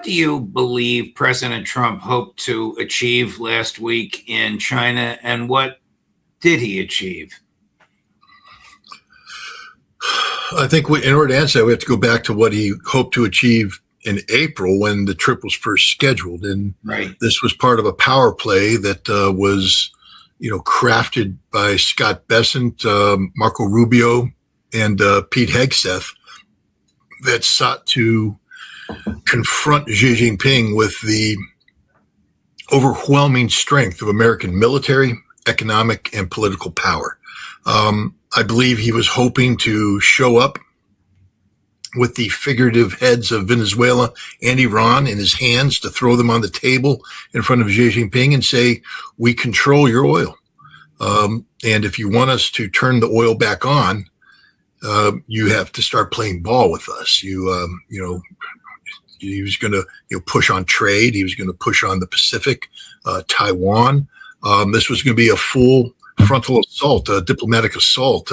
What do you believe President Trump hoped to achieve last week in China, and what did he achieve? I think in order to answer that, we have to go back to what he hoped to achieve in April when the trip was first scheduled. And This was part of a power play that was, crafted by Scott Bessent, Marco Rubio, and Pete Hegseth that sought to confront Xi Jinping with the overwhelming strength of American military, economic, and political power. I believe he was hoping to show up with the figurative heads of Venezuela and Iran in his hands to throw them on the table in front of Xi Jinping and say, we control your oil. And if you want us to turn the oil back on, you have to start playing ball with us. He was going to push on trade. He was going to push on the Pacific, Taiwan. This was going to be a full frontal assault, a diplomatic assault,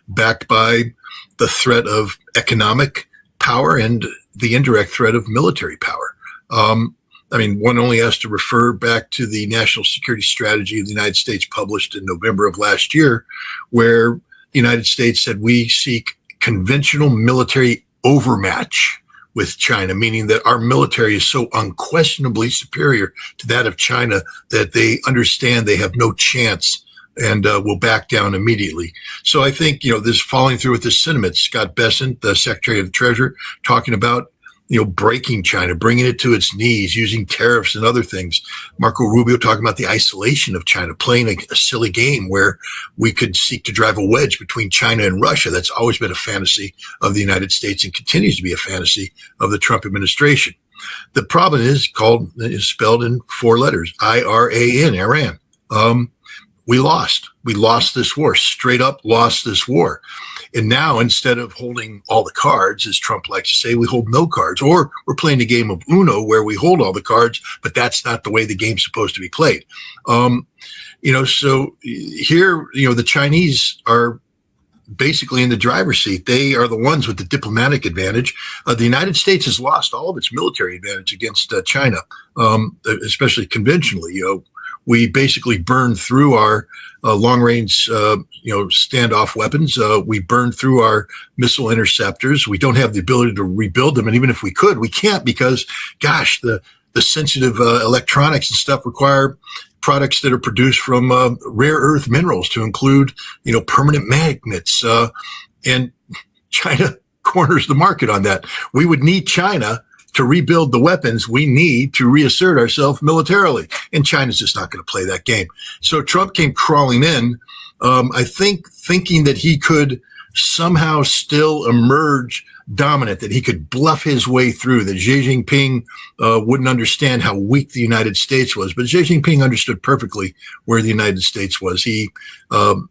backed by the threat of economic power and the indirect threat of military power. One only has to refer back to the National Security Strategy of the United States published in November of last year, where the United States said we seek conventional military overmatch with China, meaning that our military is so unquestionably superior to that of China that they understand they have no chance and will back down immediately. So I think, this following through with this sentiment, Scott Bessent, the Secretary of the Treasury, talking about, breaking China, bringing it to its knees, using tariffs and other things. Marco Rubio talking about the isolation of China, playing a silly game where we could seek to drive a wedge between China and Russia. That's always been a fantasy of the United States and continues to be a fantasy of the Trump administration. The problem is spelled in 4 letters, IRAN, Iran. We lost this war, straight up lost this war. And now, instead of holding all the cards, as Trump likes to say, we hold no cards, or we're playing a game of Uno where we hold all the cards, but that's not the way the game's supposed to be played. So here, the Chinese are basically in the driver's seat. They are the ones with the diplomatic advantage. The United States has lost all of its military advantage against China, especially conventionally. We basically burned through our long-range, standoff weapons. We burned through our missile interceptors. We don't have the ability to rebuild them, and even if we could, we can't because, gosh, the sensitive electronics and stuff require products that are produced from rare earth minerals, to include, permanent magnets. And China corners the market on that. We would need China to rebuild the weapons we need to reassert ourselves militarily. And China's just not going to play that game. So Trump came crawling in, I think, thinking that he could somehow still emerge dominant, that he could bluff his way through, that Xi Jinping wouldn't understand how weak the United States was. But Xi Jinping understood perfectly where the United States was. He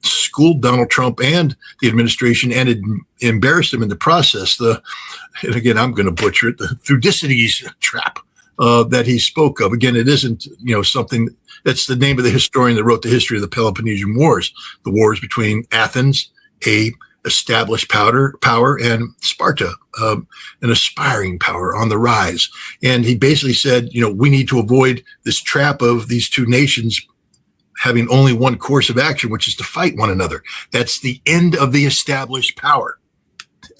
schooled Donald Trump and the administration and embarrassed him in the process. And again, I'm going to butcher it, the Thucydides trap that he spoke of. Again, it isn't, something that's the name of the historian that wrote the history of the Peloponnesian Wars, the wars between Athens, a established power, and Sparta, an aspiring power on the rise. And he basically said, we need to avoid this trap of these two nations having only one course of action, which is to fight one another. That's the end of the established power,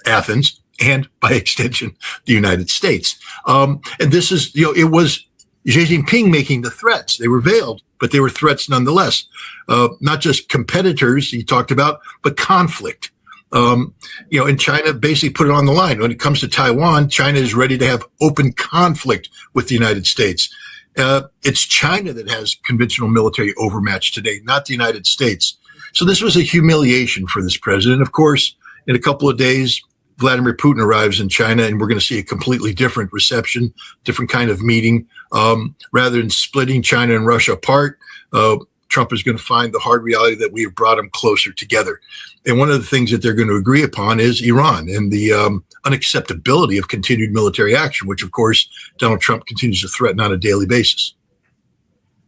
Athens, and by extension, the United States. And this is, it was Xi Jinping making the threats. They were veiled, but they were threats nonetheless. Not just competitors he talked about, but conflict. And China basically put it on the line. When it comes to Taiwan, China is ready to have open conflict with the United States. It's China that has conventional military overmatch today, not the United States. So this was a humiliation for this president. Of course, in a couple of days, Vladimir Putin arrives in China, and we're going to see a completely different reception, different kind of meeting. Rather than splitting China and Russia apart, Trump is going to find the hard reality that we have brought them closer together. And one of the things that they're going to agree upon is Iran and the unacceptability of continued military action, which, of course, Donald Trump continues to threaten on a daily basis.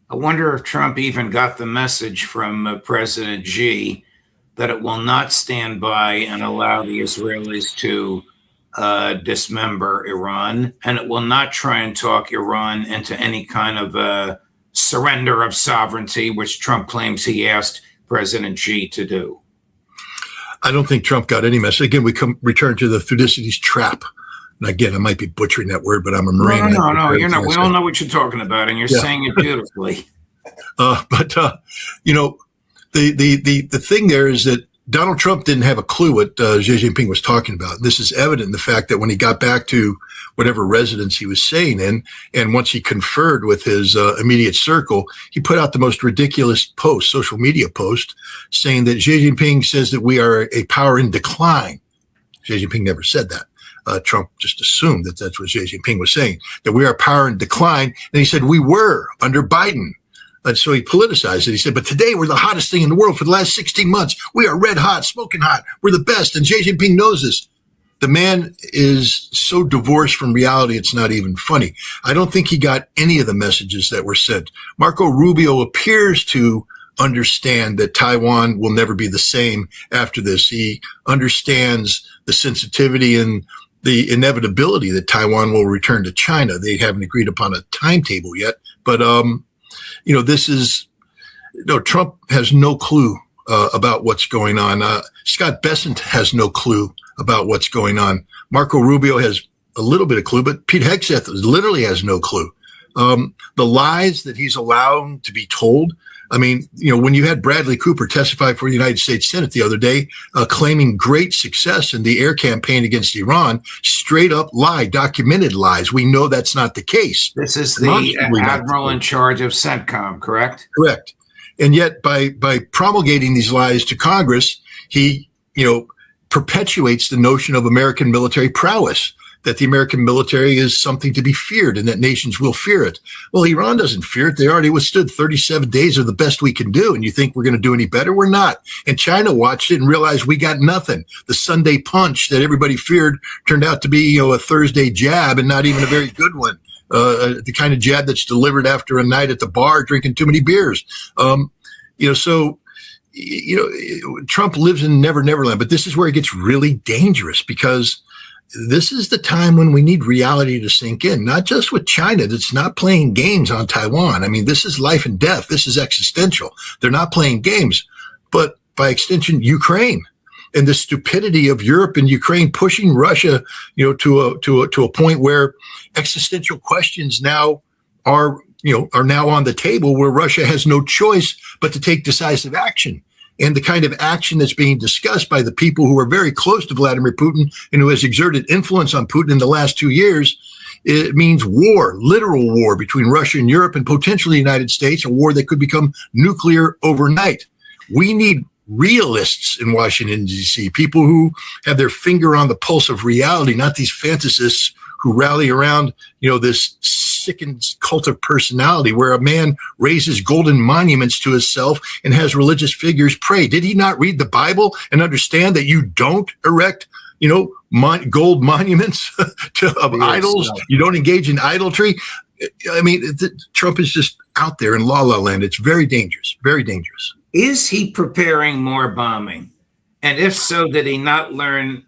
I wonder if Trump even got the message from President Xi that it will not stand by and allow the Israelis to dismember Iran, and it will not try and talk Iran into any kind of surrender of sovereignty, which Trump claims he asked President Xi to do. I don't think Trump got any message. Again, we return to the Thucydides trap. And again, I might be butchering that word, but I'm a Marine. No, you're not. We all know what you're talking about, and you're saying it beautifully. The thing there is that Donald Trump didn't have a clue what Xi Jinping was talking about. This is evident in the fact that when he got back to whatever residence he was staying in, and once he conferred with his immediate circle, he put out the most ridiculous post, social media post, saying that Xi Jinping says that we are a power in decline. Xi Jinping never said that. Trump just assumed that that's what Xi Jinping was saying, that we are power in decline. And he said, we were under Biden. And so he politicized it. He said, but today we're the hottest thing in the world for the last 16 months. We are red hot, smoking hot. We're the best. And Xi Jinping knows this. The man is so divorced from reality, it's not even funny. I don't think he got any of the messages that were sent. Marco Rubio appears to understand that Taiwan will never be the same after this. He understands the sensitivity and the inevitability that Taiwan will return to China. They haven't agreed upon a timetable yet, but Trump has no clue about what's going on. Scott Bessent has no clue about what's going on. Marco Rubio has a little bit of clue, but Pete Hegseth literally has no clue. The lies that he's allowed to be told. I mean, when you had Bradley Cooper testify for the United States Senate the other day, claiming great success in the air campaign against Iran, straight up lie, documented lies. We know that's not the case. This is the admiral in charge of CENTCOM, correct? Correct. And yet by promulgating these lies to Congress, he, perpetuates the notion of American military prowess, that the American military is something to be feared and that nations will fear it. Well, Iran doesn't fear it. They already withstood 37 days of the best we can do. And you think we're going to do any better? We're not. And China watched it and realized we got nothing. The Sunday punch that everybody feared turned out to be, a Thursday jab and not even a very good one. The kind of jab that's delivered after a night at the bar drinking too many beers. Trump lives in Never Neverland, but this is where it gets really dangerous because this is the time when we need reality to sink in, not just with China that's not playing games on Taiwan. I mean, this is life and death. This is existential. They're not playing games, but by extension, Ukraine and the stupidity of Europe and Ukraine pushing Russia, to a point where existential questions now are now on the table where Russia has no choice but to take decisive action. And the kind of action that's being discussed by the people who are very close to Vladimir Putin and who has exerted influence on Putin in the last 2 years, it means war, literal war between Russia and Europe and potentially the United States, a war that could become nuclear overnight. We need realists in Washington, D.C., people who have their finger on the pulse of reality, not these fantasists who rally around, this sickened cult of personality where a man raises golden monuments to himself and has religious figures pray. Did he not read the Bible and understand that you don't erect, gold monuments of idols? You don't engage in idolatry. I mean, Trump is just out there in la la land. It's very dangerous, very dangerous. Is he preparing more bombing? And if so, did he not learn?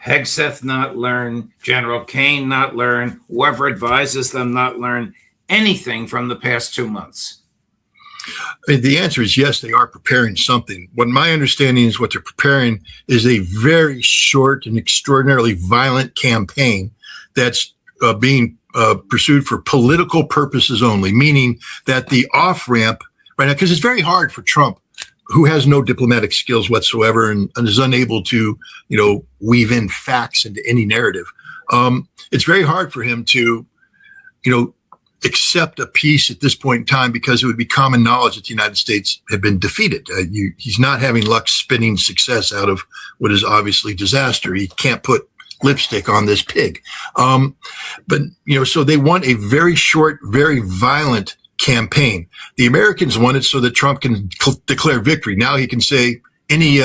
Hegseth not learn, General Kane not learn, whoever advises them not learn anything from the past 2 months? I mean, the answer is yes, they are preparing something. What my understanding is what they're preparing is a very short and extraordinarily violent campaign that's being pursued for political purposes only, meaning that the off-ramp right now, because it's very hard for Trump, who has no diplomatic skills whatsoever and is unable to, weave in facts into any narrative. It's very hard for him to, accept a peace at this point in time because it would be common knowledge that the United States had been defeated. He's not having luck spinning success out of what is obviously disaster. He can't put lipstick on this pig. So they want a very short, very violent campaign. The Americans want it so that Trump can declare victory. Now he can say any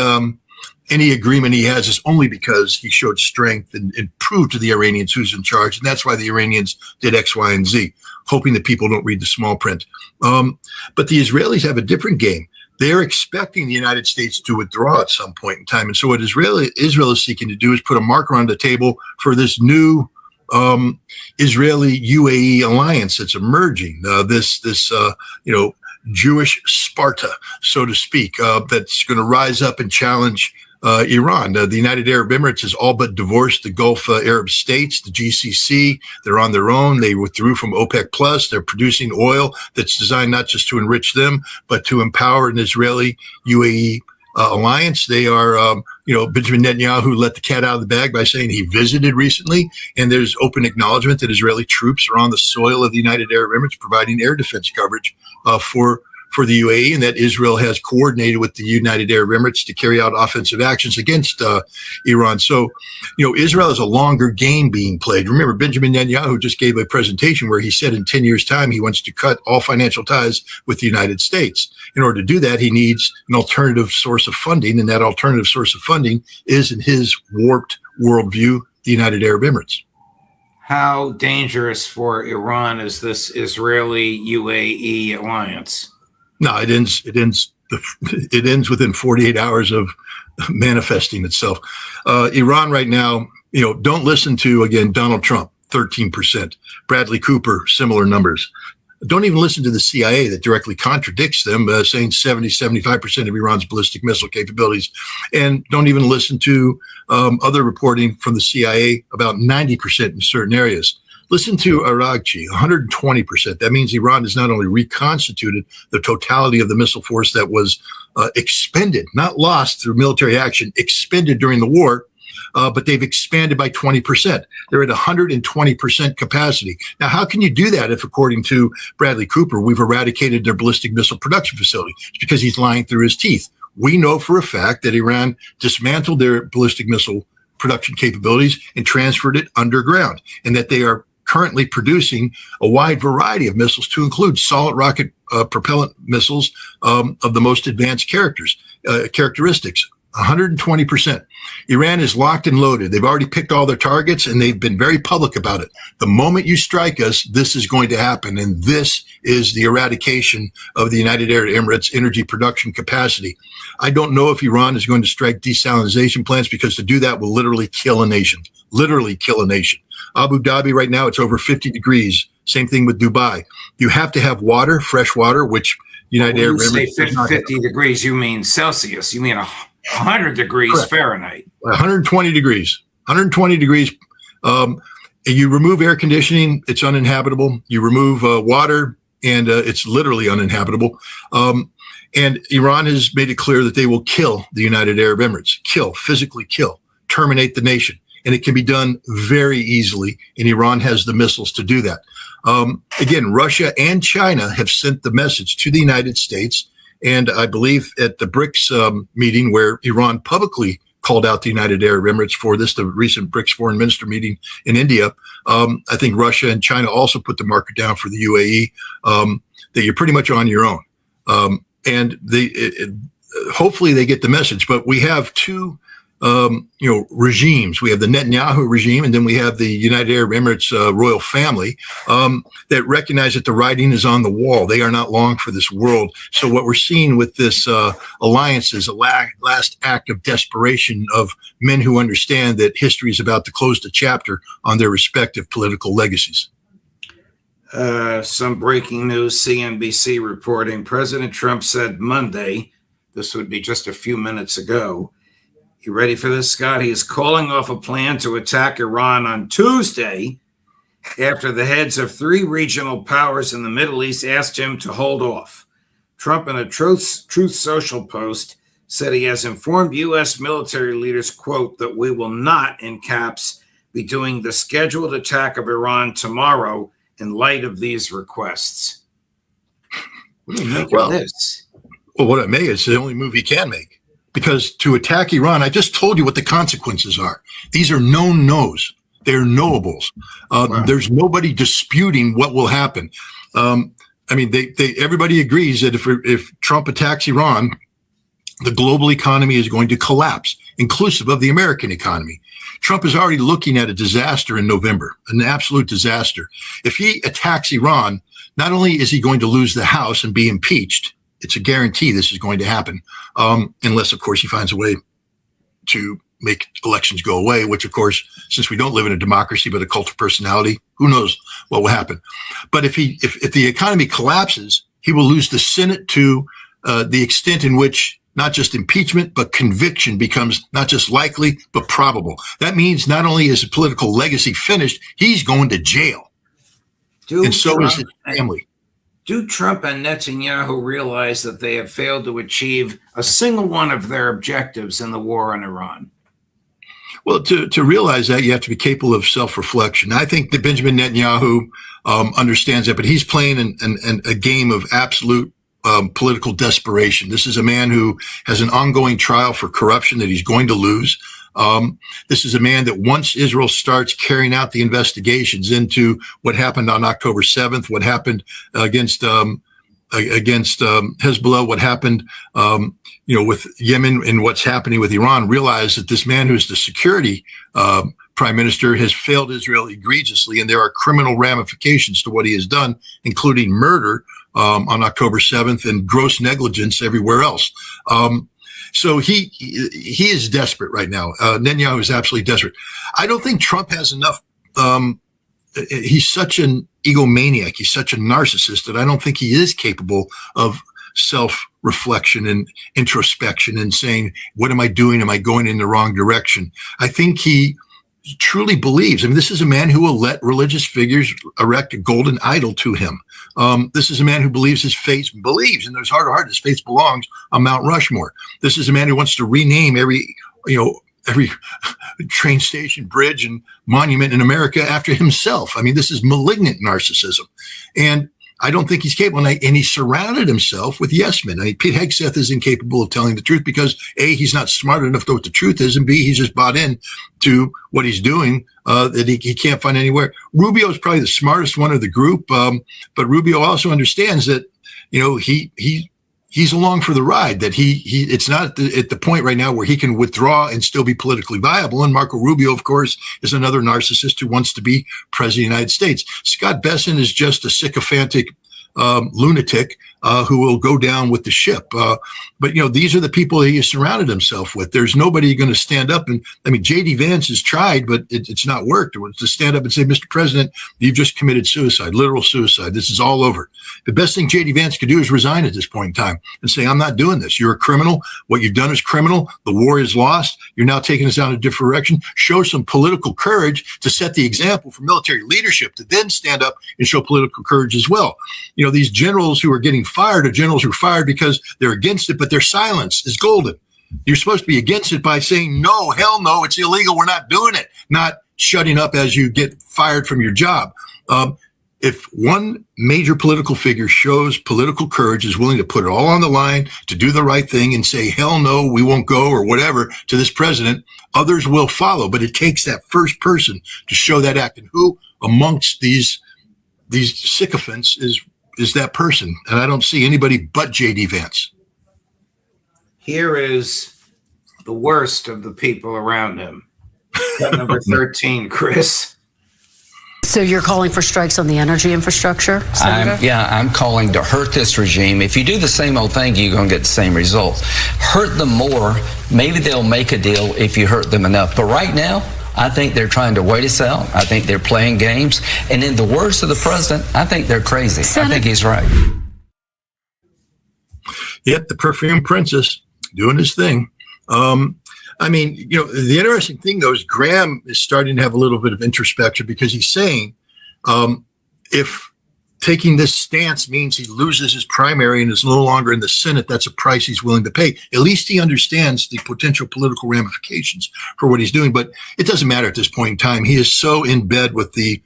agreement he has is only because he showed strength and proved to the Iranians who's in charge. And that's why the Iranians did X, Y, and Z, hoping that people don't read the small print. But the Israelis have a different game. they're expecting the United States to withdraw at some point in time. And so what Israel is seeking to do is put a marker on the table for this new Israeli UAE alliance that's emerging. This Jewish Sparta, so to speak, that's going to rise up and challenge Iran. The United Arab Emirates has all but divorced the Gulf Arab states, the GCC. They're on their own. They withdrew from OPEC Plus. They're producing oil that's designed not just to enrich them, but to empower an Israeli UAE alliance. They are, Benjamin Netanyahu let the cat out of the bag by saying he visited recently, and there's open acknowledgement that Israeli troops are on the soil of the United Arab Emirates providing air defense coverage for the UAE, and that Israel has coordinated with the United Arab Emirates to carry out offensive actions against Iran. So, Israel has a longer game being played. Remember, Benjamin Netanyahu just gave a presentation where he said in 10 years' time he wants to cut all financial ties with the United States. In order to do that, he needs an alternative source of funding, and that alternative source of funding is, in his warped worldview, the United Arab Emirates. How dangerous for Iran is this Israeli UAE alliance? No, it ends within 48 hours of manifesting itself. Iran right now, don't listen to, again, Donald Trump, 13%. Bradley Cooper, similar numbers. Don't even listen to the CIA that directly contradicts them, saying 75% of Iran's ballistic missile capabilities. And don't even listen to other reporting from the CIA about 90% in certain areas. Listen to Aragchi, 120%. That means Iran has not only reconstituted the totality of the missile force that was expended, not lost through military action, expended during the war, but they've expanded by 20%. They're at 120% capacity. Now, how can you do that if, according to Bradley Cooper, we've eradicated their ballistic missile production facility? It's because he's lying through his teeth. We know for a fact that Iran dismantled their ballistic missile production capabilities and transferred it underground, and that they are currently producing a wide variety of missiles to include solid rocket propellant missiles of the most advanced characteristics. 120%. Iran is locked and loaded. They've already picked all their targets, and they've been very public about it. The moment you strike us, this is going to happen, and this is the eradication of the United Arab Emirates energy production capacity. I don't know if Iran is going to strike desalination plants, because to do that will literally kill a nation. Literally kill a nation. Abu Dhabi right now, it's over 50 degrees. Same thing with Dubai. You have to have water, fresh water, which United Arab Emirates say 50 degrees, you mean Celsius. You mean 100 degrees Correct. Fahrenheit. 120 degrees. 120 degrees. You remove air conditioning, it's uninhabitable. You remove water, and it's literally uninhabitable. And Iran has made it clear that they will kill the United Arab Emirates. Physically kill, terminate the nation. And it can be done very easily, and Iran has the missiles to do that. Again, Russia and China have sent the message to the United States, and I believe at the BRICS meeting, where Iran publicly called out the United Arab Emirates for this, the recent BRICS foreign minister meeting in India, I think Russia and China also put the marker down for the UAE, that you're pretty much on your own. And hopefully they get the message, but we have two regimes. We have the Netanyahu regime, and then we have the United Arab Emirates royal family that recognize that the writing is on the wall. They are not long for this world. So what we're seeing with this alliance is a last act of desperation of men who understand that history is about to close the chapter on their respective political legacies. Some breaking news, CNBC reporting. President Trump said Monday, this would be just a few minutes ago. You ready for this, Scott? He is calling off a plan to attack Iran on Tuesday after the heads of 3 regional powers in the Middle East asked him to hold off. Trump, in a Truth Social post, said he has informed U.S. military leaders, quote, that we will not, in caps, be doing the scheduled attack of Iran tomorrow in light of these requests. What do you make of this? Well, what I make is the only move he can make. Because to attack Iran, I just told you what the consequences are. These are known no's. They're knowables. Wow. There's nobody disputing what will happen. Everybody agrees that if Trump attacks Iran, the global economy is going to collapse, inclusive of the American economy. Trump is already looking at a disaster in November, an absolute disaster. If he attacks Iran, not only is he going to lose the House and be impeached, it's a guarantee this is going to happen, unless, of course, he finds a way to make elections go away, which, of course, since we don't live in a democracy but a cult of personality, who knows what will happen. But if the economy collapses, he will lose the Senate to the extent in which not just impeachment, but conviction becomes not just likely, but probable. That means not only is his political legacy finished, he's going to jail. And so is his family. Do Trump and Netanyahu realize that they have failed to achieve a single one of their objectives in the war on Iran? Well, to realize that, you have to be capable of self-reflection. I think that Benjamin Netanyahu understands that, but he's playing a game of absolute political desperation. This is a man who has an ongoing trial for corruption that he's going to lose. This is a man that once Israel starts carrying out the investigations into what happened on October 7th, what happened against Hezbollah, what happened, with Yemen and what's happening with Iran, realize that this man who's the security prime minister has failed Israel egregiously, and there are criminal ramifications to what he has done, including murder on October 7th and gross negligence everywhere else. So he is desperate right now. Netanyahu is absolutely desperate. I don't think Trump has enough. He's such an egomaniac. He's such a narcissist that I don't think he is capable of self-reflection and introspection and saying, what am I doing? Am I going in the wrong direction? I think he truly believes. I mean, this is a man who will let religious figures erect a golden idol to him. This is a man who believes his faith believes, and there's heart to heart, his faith belongs on Mount Rushmore. This is a man who wants to rename every train station, bridge, and monument in America after himself. I mean, this is malignant narcissism. And I don't think he's capable. And he surrounded himself with yes men. I mean, Pete Hegseth is incapable of telling the truth because A, he's not smart enough to know what the truth is, and B, he's just bought in to what he's doing that he can't find anywhere. Rubio is probably the smartest one of the group, but Rubio also understands that, he's along for the ride, that it's not at the point right now where he can withdraw and still be politically viable. And Marco Rubio, of course, is another narcissist who wants to be president of the United States. Scott Besson is just a sycophantic lunatic who will go down with the ship. But these are the people he has surrounded himself with. There's nobody going to stand up. And I mean, J.D. Vance has tried, but it's not worked. To stand up and say, Mr. President, you've just committed suicide, literal suicide. This is all over. The best thing J.D. Vance could do is resign at this point in time and say, I'm not doing this. You're a criminal. What you've done is criminal. The war is lost. You're now taking us down a different direction. Show some political courage to set the example for military leadership to then stand up and show political courage as well. These generals who are getting fired are generals who are fired because they're against it, but their silence is golden. You're supposed to be against it by saying, no, hell no, it's illegal. We're not doing it. Not shutting up as you get fired from your job. If one major political figure shows political courage, is willing to put it all on the line, to do the right thing and say, hell no, we won't go or whatever to this president, others will follow. But it takes that first person to show that act. And who amongst these sycophants is that person? And I don't see anybody but J.D. Vance. Here is the worst of the people around him. Number 13, Chris. So you're calling for strikes on the energy infrastructure, Senator? I'm calling to hurt this regime. If you do the same old thing, you're going to get the same results. Hurt them more. Maybe they'll make a deal if you hurt them enough. But right now, I think they're trying to wait us out. I think they're playing games. And in the words of the president, I think they're crazy. I think he's right. Yep, the perfume princess doing his thing. The interesting thing, though, is Graham is starting to have a little bit of introspection because he's saying if taking this stance means he loses his primary and is no longer in the Senate, that's a price he's willing to pay. At least he understands the potential political ramifications for what he's doing. But it doesn't matter at this point in time. He is so in bed with the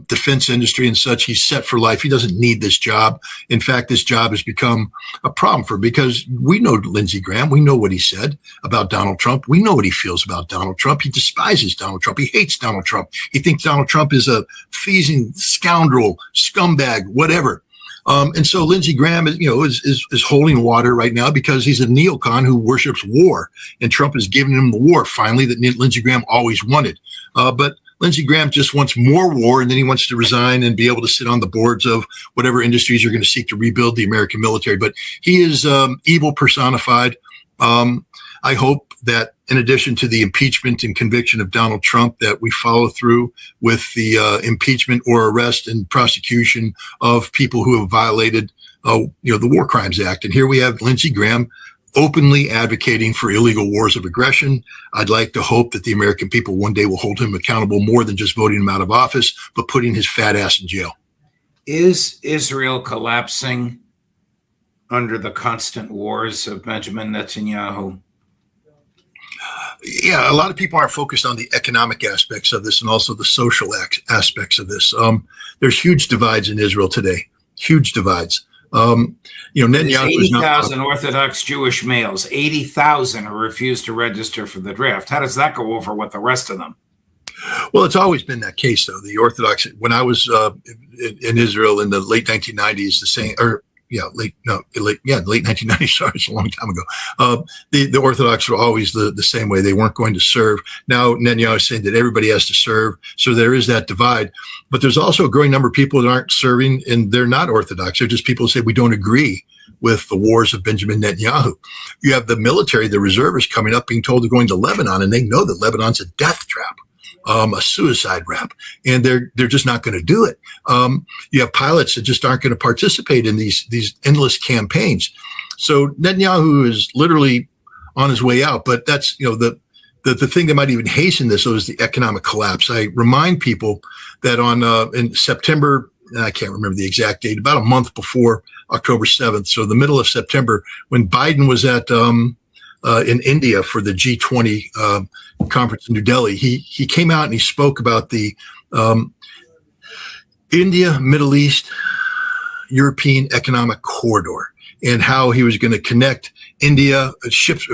defense industry and such. He's set for life. He doesn't need this job. In fact, this job has become a problem for him because we know Lindsey Graham. We know what he said about Donald Trump. We know what he feels about Donald Trump. He despises Donald Trump. He hates Donald Trump. He thinks Donald Trump is a thieving scoundrel, scumbag, whatever. And so Lindsey Graham is holding water right now because he's a neocon who worships war, and Trump is giving him the war finally that Lindsey Graham always wanted. But Lindsey Graham just wants more war, and then he wants to resign and be able to sit on the boards of whatever industries are going to seek to rebuild the American military. But he is evil personified. I hope that in addition to the impeachment and conviction of Donald Trump, that we follow through with the impeachment or arrest and prosecution of people who have violated, the War Crimes Act. And here we have Lindsey Graham openly advocating for illegal wars of aggression. I'd like to hope that the American people one day will hold him accountable more than just voting him out of office, but putting his fat ass in jail. Is Israel collapsing under the constant wars of Benjamin Netanyahu? Yeah, a lot of people aren't focused on the economic aspects of this and also the social aspects of this. There's huge divides in Israel today, huge divides. Netanyahu 80,000 Orthodox Jewish males, 80,000 who refuse to register for the draft. How does that go over with the rest of them? Well, it's always been that case, though. The Orthodox, when I was in Israel in the late 1990s, late 1990s. Sorry, it's a long time ago. The Orthodox were always the same way. They weren't going to serve. Now Netanyahu is saying that everybody has to serve, so there is that divide. But there's also a growing number of people that aren't serving, and they're not Orthodox. They're just people who say we don't agree with the wars of Benjamin Netanyahu. You have the military, the reservists coming up, being told they're going to Lebanon, and they know that Lebanon's a death trap. A suicide rap, and they're just not going to do it. You have pilots that just aren't going to participate in these endless campaigns. So Netanyahu is literally on his way out. But that's the thing that might even hasten this is the economic collapse. I remind people that in September, I can't remember the exact date, about a month before October 7th, so the middle of September, when Biden was at in India for the G20 conference in New Delhi, he came out and he spoke about the India, Middle East, European economic corridor and how he was going to connect India, ships,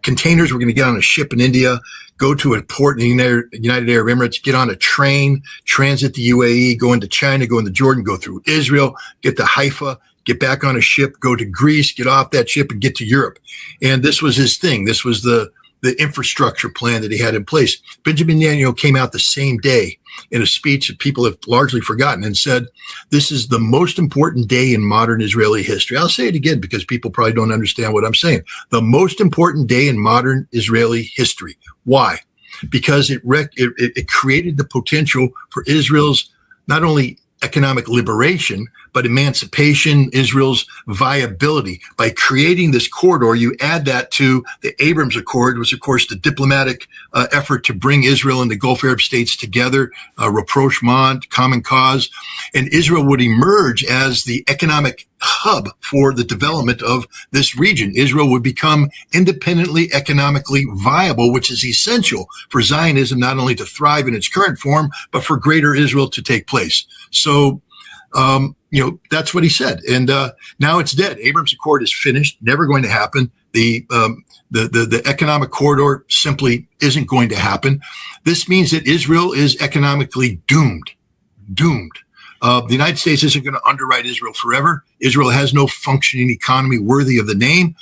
containers were going to get on a ship in India, go to a port in the United Arab Emirates, get on a train, transit the UAE, go into China, go into Jordan, go through Israel, get to Haifa, get back on a ship, go to Greece, get off that ship and get to Europe. And this was his thing. This was the infrastructure plan that he had in place. Benjamin Netanyahu came out the same day in a speech that people have largely forgotten and said, this is the most important day in modern Israeli history. I'll say it again because people probably don't understand what I'm saying. The most important day in modern Israeli history. Why? Because it created the potential for Israel's not only economic liberation, but emancipation, Israel's viability. By creating this corridor, you add that to the Abrams Accord, was, of course, the diplomatic effort to bring Israel and the Gulf Arab states together, rapprochement, common cause, and Israel would emerge as the economic hub for the development of this region. Israel would become independently economically viable, which is essential for Zionism not only to thrive in its current form, but for greater Israel to take place. So, that's what he said. And now it's dead. Abrams Accord is finished, never going to happen. The economic corridor simply isn't going to happen. This means that Israel is economically doomed. The United States isn't going to underwrite Israel forever. Israel has no functioning economy worthy of the name.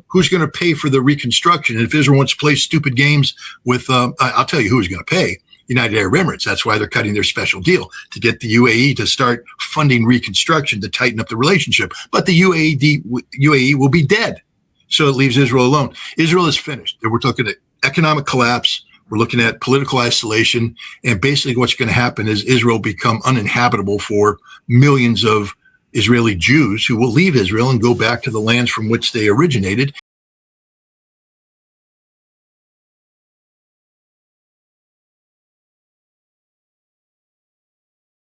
Who's going to pay for the reconstruction? And if Israel wants to play stupid games with, I'll tell you who's going to pay. United Arab Emirates. That's why they're cutting their special deal to get the UAE to start funding reconstruction to tighten up the relationship. But the UAE will be dead. So it leaves Israel alone. Israel is finished. We're looking at economic collapse. We're looking at political isolation. And basically what's going to happen is Israel become uninhabitable for millions of Israeli Jews who will leave Israel and go back to the lands from which they originated.